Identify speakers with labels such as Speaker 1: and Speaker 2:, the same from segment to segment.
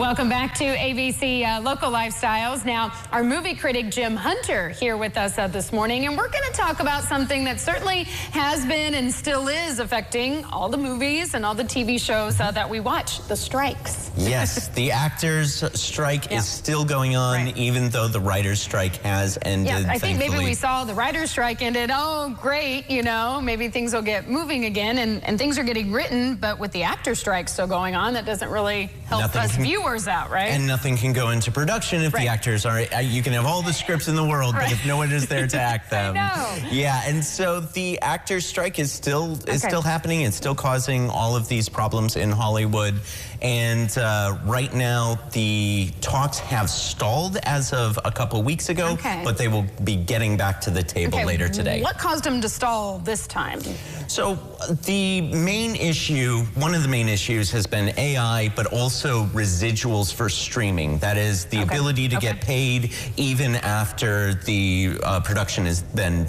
Speaker 1: Welcome back to ABC Local Lifestyles. Now, our movie critic Jim Hunter here with us this morning, and we're going to talk about something that certainly has been and still is affecting all the movies and all the TV shows that we watch, the strikes.
Speaker 2: Yes, the actors' strike is still going on, even though the writers' strike has ended.
Speaker 1: Yeah, I think maybe
Speaker 2: thankfully.
Speaker 1: we saw the writers' strike ended. Oh, great, you know, maybe things will get moving again, and things are getting written, but with the actor strike still going on, that doesn't really help us viewers out, right?
Speaker 2: And nothing can go into production if the actors are, you can have all the scripts in the world, but if no one is there to act them.
Speaker 1: I know.
Speaker 2: Yeah, and so the actors' strike is still happening. It's still causing all of these problems in Hollywood. And right now, the talks have stalled as of a couple weeks ago, but they will be getting back to the table later today.
Speaker 1: What caused them to stall this time?
Speaker 2: So the main issue, one of the main issues has been AI, but also residuals for streaming. That is the ability to get paid even after the production has been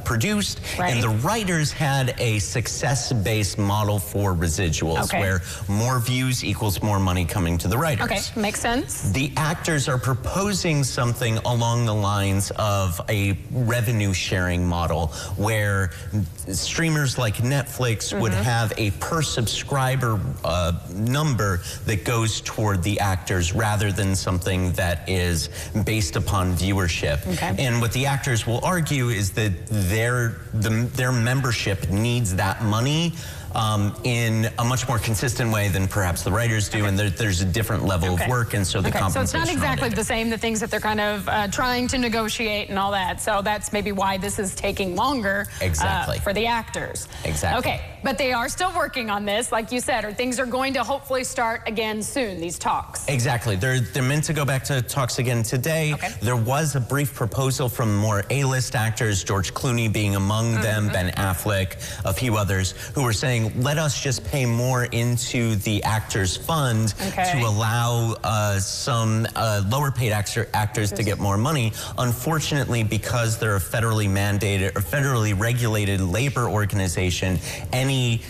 Speaker 2: produced. And the writers had a success-based model for residuals, where more views equals more money coming to the writers.
Speaker 1: Okay, makes sense.
Speaker 2: The actors are proposing something along the lines of a revenue-sharing model, where streamers like Netflix would have a per subscriber number that goes toward the actors rather than something that is based upon viewership. And what the actors will argue is that their membership needs that money in a much more consistent way than perhaps the writers do, and there's a different level of work, and so the compensation.
Speaker 1: So it's not exactly the same, the things that they're kind of trying to negotiate and all that. So that's maybe why this is taking longer for the actors. Okay, but they are still working on this, like you said, or things are going to hopefully start again soon, these talks.
Speaker 2: Exactly. They're meant to go back to talks again today. There was a brief proposal from more A-list actors, George Clooney being among them, Ben Affleck, a few others, who were saying, let us just pay more into the actors fund to allow some lower paid actors to get more money. Unfortunately, because they're a federally mandated or federally regulated labor organization, any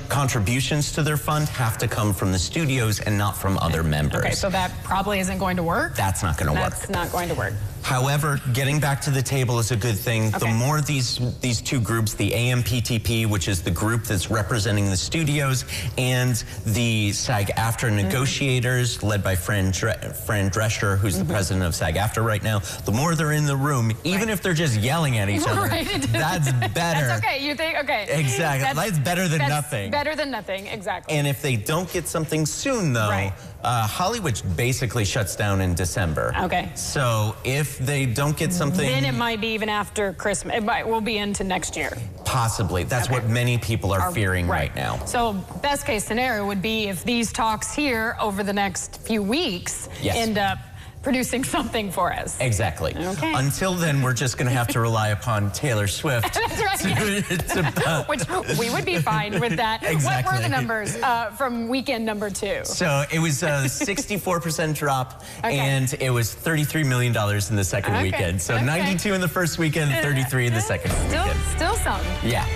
Speaker 2: contributions to their fund have to come from the studios and not from other members.
Speaker 1: Okay, so that probably isn't going to work?
Speaker 2: That's not going to work.
Speaker 1: That's not going to work.
Speaker 2: However, getting back to the table is a good thing. The more these two groups, the AMPTP, which is the group that's representing the studios, and the SAG-AFTRA negotiators, led by Fran Drescher, who's the president of SAG-AFTRA right now, the more they're in the room, even if they're just yelling at each other, that's better.
Speaker 1: That's okay, you think? Okay.
Speaker 2: Exactly. That's better than nothing.
Speaker 1: Better than nothing, exactly.
Speaker 2: And if they don't get something soon, though, Hollywood basically shuts down in December. So if they don't get something,
Speaker 1: then it might be even after Christmas. It will be into next year.
Speaker 2: Possibly. That's what many people are fearing right now.
Speaker 1: So best case scenario would be if these talks here over the next few weeks end up producing something for us.
Speaker 2: Exactly. Until then, we're just going to have to rely upon Taylor Swift.
Speaker 1: That's right. Which we would be fine with that. What were the numbers from weekend number 2?
Speaker 2: So it was a 64% drop, and it was $33 million in the second weekend. So 92 in the first weekend, 33 in the second weekend.
Speaker 1: Still some.
Speaker 2: Yeah.